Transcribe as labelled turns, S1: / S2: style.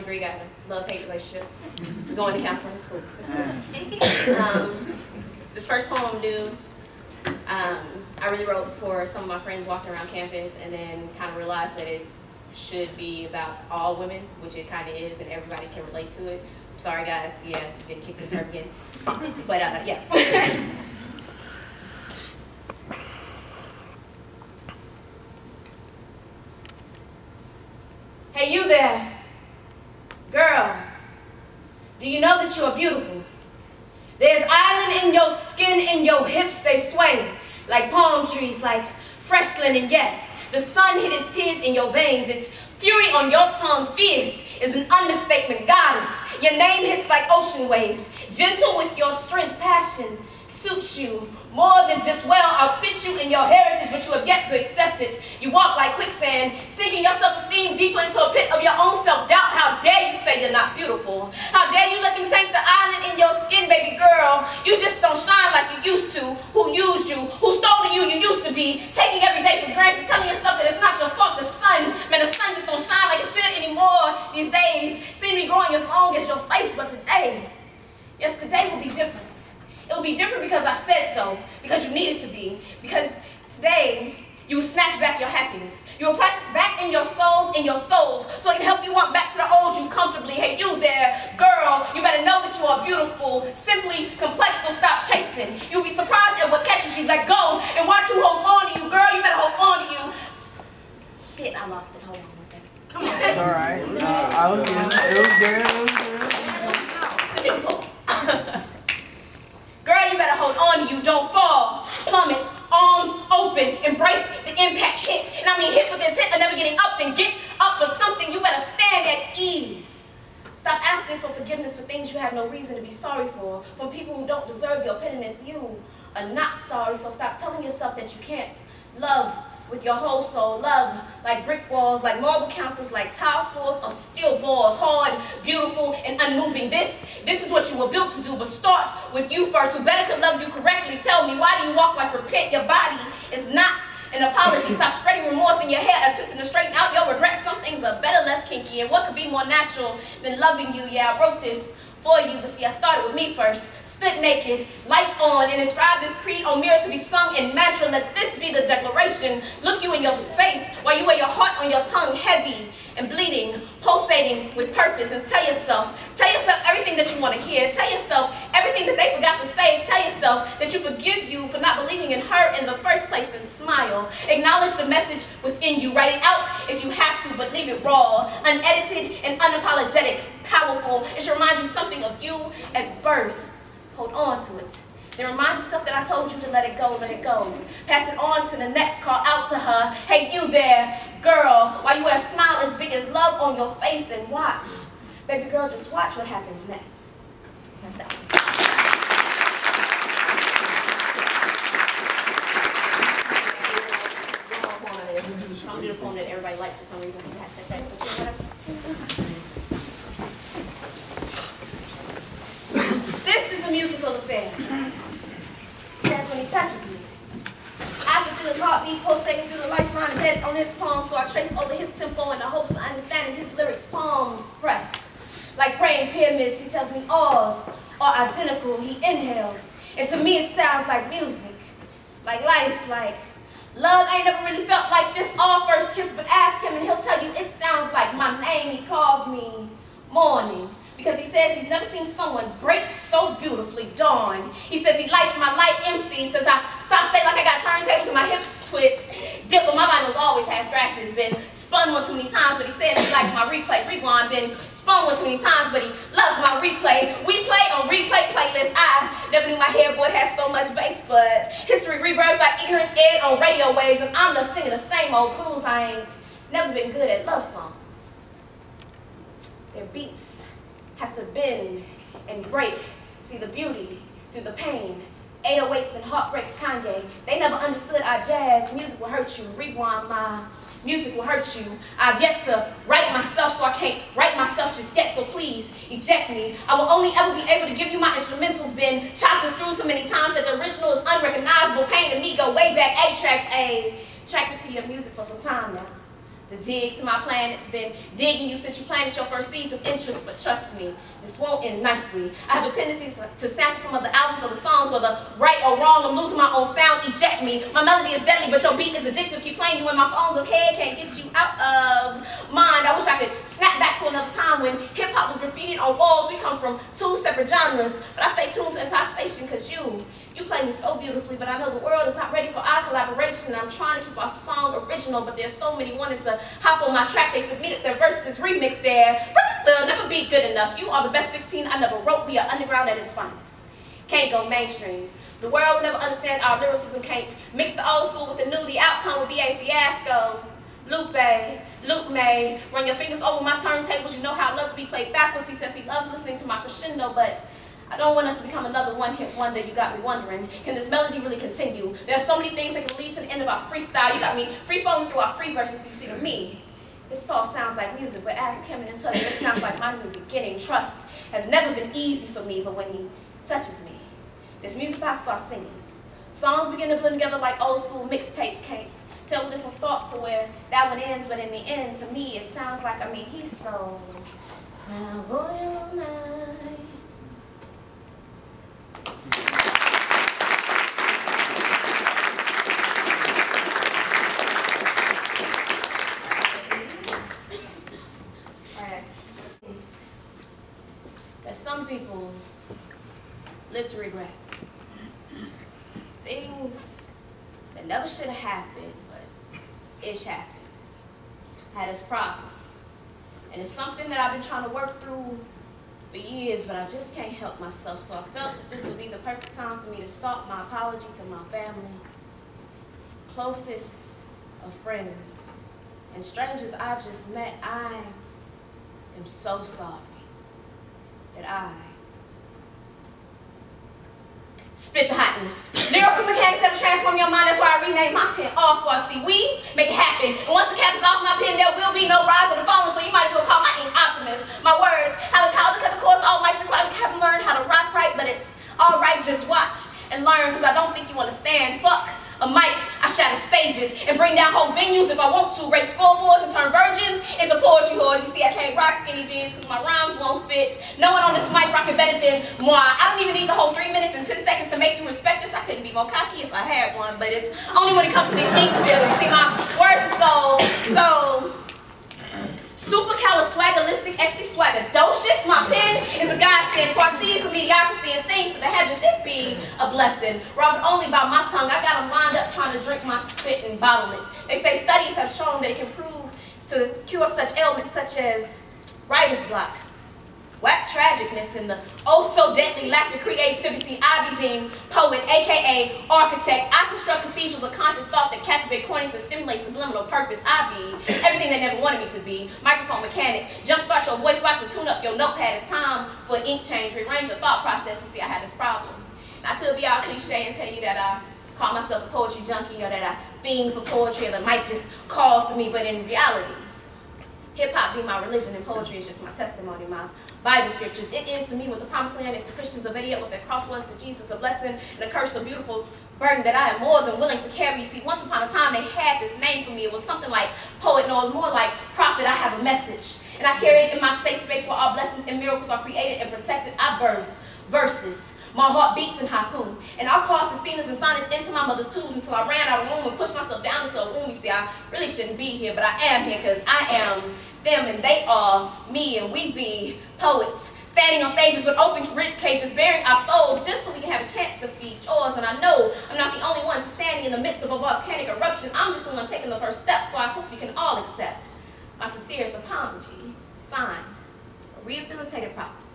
S1: degree, got a love-hate relationship. Going to counseling in school. This first poem, dude, I really wrote before some of my friends walked around campus, and then kind of realized that it should be about all women, which it kind of is, and everybody can relate to it. I'm sorry, guys. Yeah, getting kicked in the curb again. But yeah. Hey, you there, girl. Do you know that you are beautiful? There's island in your skin, in your hips, they sway like palm trees, like fresh linen. Yes, the sun hid its tears in your veins. Its fury on your tongue, fierce, is an understatement. Goddess, your name hits like ocean waves. Gentle with your strength, passion suits you more than just well outfits you in your heritage, but you have yet to accept it. You walk like quicksand, sinking your self-esteem deeper into a pit of your own self-doubt. How dare you say you're not beautiful? How dare you let them take the island in your skin, baby girl? You just don't shine like you used to. Who used you? Who stole the you used to be? Taking every day for granted, telling yourself that it's not your fault. The sun, man, the sun just don't shine like it should anymore. These days seem to be growing as long as your face, but today, yes, today will be different. It will be different because I said so, because you needed to be, because today you will snatch back your happiness. You will place it back in your souls, so I can help you walk back to the old you comfortably. Hey, you there, girl, you better know that you are beautiful, simply complex, so stop chasing. You'll be surprised at what catches you. Let go and watch who holds on to you. Girl, you better hold on to you. Shit, I lost it. Hold on one second. Come on.
S2: It's all right. I was good. It was good. It was good.
S1: It's a new poem. Girl, you better hold on to you. Don't fall. Plummet. Arms open. Embrace the impact. Hit. And I mean hit with the intent of never getting up. Then get up for something. You better stand at ease. Stop asking for forgiveness for things you have no reason to be sorry for. From people who don't deserve your penitence. You are not sorry. So stop telling yourself that you can't love with your whole soul. Love like brick walls, like marble counters, like tile floors, or steel balls. Hard, beautiful, and unmoving. This is what you were built to do, but starts with you first. Who better could love you correctly? Tell me, why do you walk like repent? Your body is not an apology. Stop spreading remorse in your hair, attempting to straighten out your regrets. Some things are better left kinky, and what could be more natural than loving you? Yeah, I wrote this for you, but see, I started with me first. Stood naked, lights on, and inscribed this creed on mirror to be sung in mantra. Let this be the declaration. Look you in your face while you wear your heart on your tongue, heavy and bleeding, pulsating with purpose. And tell yourself everything that you want to hear. Tell yourself everything that they forgot to say. Tell yourself that you forgive you for not believing in her in the first place. Then smile. Acknowledge the message within you. Write it out if you have to, but leave it raw, unedited and unapologetic, powerful. It should remind you something of you at birth. Hold on to it. Then remind yourself that I told you to let it go, let it go. Pass it on to the next, call out to her. Hey, you there, girl, while you wear a smile as big as love on your face, and watch. Baby girl, just watch what happens next. That's that one. I'm going to do the poem that everybody likes for some reason because it has sex. This is a musical affair. That's when he touches me. I can feel his heartbeat pulsating through the lifeline dead on his palm, so I trace over his tempo in the hopes of understanding his lyrics. Palms pressed. Like praying pyramids, he tells me alls are identical. He inhales, and to me it sounds like music, like life, like love. I ain't never really felt like this all first kiss, but ask him and he'll tell you it sounds like my name. He calls me morning, because he says he's never seen someone break so beautifully. Dawn. He says he likes my light MC. He says I sashay like I got turntables and my hips switch. Dip, but my vinyls always had scratches. Been spun one too many times, but he says he likes my replay. Rewind. Been spun one too many times, but he loves my replay. We play on replay playlist. I never knew my hair boy had so much bass, but history reverbs like ignorance aired on radio waves, and I'm left singing the same old blues. I ain't never been good at love songs. Their beats have to bend and break, see the beauty through the pain. 808s and heartbreaks, Kanye. They never understood our jazz. Music will hurt you. Rewind, my music will hurt you. I've yet to write myself, so I can't write myself just yet, so please eject me. I will only ever be able to give you my instrumentals. Been chopped and screwed so many times that the original is unrecognizable. Pain to me go way back. A-tracks, attracted to your music for some time now. The dig to my planet's been digging you since you planted your first seeds of interest, but trust me, this won't end nicely. I have a tendency to sample from other albums or the songs, whether right or wrong, I'm losing my own sound, eject me. My melody is deadly, but your beat is addictive, keep playing you in my phones of head, can't get you out of mind. I wish I could snap back to another time when hip-hop was graffitied on walls. We come from two separate genres, but I stay tuned to entire station because you play me so beautifully, but I know the world is not ready for our collaboration. I'm trying to keep our song original, but there's so many wanting to hop on my track. They submitted their verses, remixed there. They'll never be good enough. You are the best 16 I never wrote. We are underground at its finest. Can't go mainstream. The world will never understand our lyricism. Can't mix the old school with the new. The outcome will be a fiasco. Lupe May, run your fingers over my turntables. You know how I love to be played backwards. He says he loves listening to my crescendo, but I don't want us to become another one-hit wonder. You got me wondering, can this melody really continue? There's so many things that can lead to the end of our freestyle. You got me free-falling through our free verses. You see, to me, this Paul sounds like music, but ask him and tell you it sounds like my new beginning. Trust has never been easy for me, but when he touches me, this music box starts singing. Songs begin to blend together like old school mixtapes. Can't tell this will start to where that one ends, but in the end, to me, it sounds like, I mean, he's so royal nice. Alright. That some people live to regret. Things that never should have happened, but it happens. I had this problem. And it's something that I've been trying to work through for years, but I just can't help myself. So I felt that this would be the perfect time for me to start my apology to my family, closest of friends, and strangers I just met. I am so sorry that I spit the hotness. Lyrical mechanics that transform your mind. That's why I renamed my pen All-Spark. See, we make it happen. And once the cap is off my pen, there will be no rise or the falling, so you might as well call my ink optimist. My words have the power to cut the course all nights and I haven't learned how to rock right, but it's all right. Just watch and learn, because I don't think you understand. Fuck a mic, I shatter stages and bring down whole venues if I want to. Rape scoreboards and turn virgins into poetry whores. You see, I can't rock skinny jeans because my rhymes won't fit. No one on this mic rocking better than moi. I don't even need the whole 3 minutes and 10 seconds to make you respect this. I couldn't be more cocky if I had one, but it's only when it comes to these ink spills. You see, my words are so supercalifragilistic, expialidocious. My pen is a godsend. Parties of mediocrity and sings to the heavens. It be a blessing. Robbed only by my tongue. I got them lined up trying to drink my spit and bottle it. They say studies have shown that it can prove to cure such ailments such as writer's block, whack tragicness, and the oh-so-deadly lack of creativity. I be deemed poet, a.k.a. architect. I construct cathedrals of conscious thought that captivate cornies and stimulate subliminal purpose. I be everything they never wanted me to be. Microphone mechanic, jumpstart your voice box and tune up your notepad. It's time for ink change, rearrange your thought process. You see, I had this problem. And I could be all cliche and tell you that I call myself a poetry junkie, or that I fiend for poetry, or that might just calls to me, but in reality, hip-hop be my religion and poetry is just my testimony, my Bible scriptures. It is to me what the promised land is to Christians, a video what the cross was to Jesus, a blessing and a curse, a beautiful burden that I am more than willing to carry. You see, once upon a time they had this name for me. It was something like poet, no, it was more like prophet. I have a message, and I carry it in my safe space where all blessings and miracles are created and protected. I birth verses. My heart beats in haiku, and I'll call sustainers and sonnets into my mother's tubes until I ran out of room and pushed myself down into a womb. You see, I really shouldn't be here, but I am here because I am them and they are me, and we be poets standing on stages with open rib cages, bearing our souls just so we can have a chance to feed yours. And I know I'm not the only one standing in the midst of a volcanic eruption. I'm just the one taking the first step, so I hope you can all accept my sincerest apology. Signed, a rehabilitated prophecy.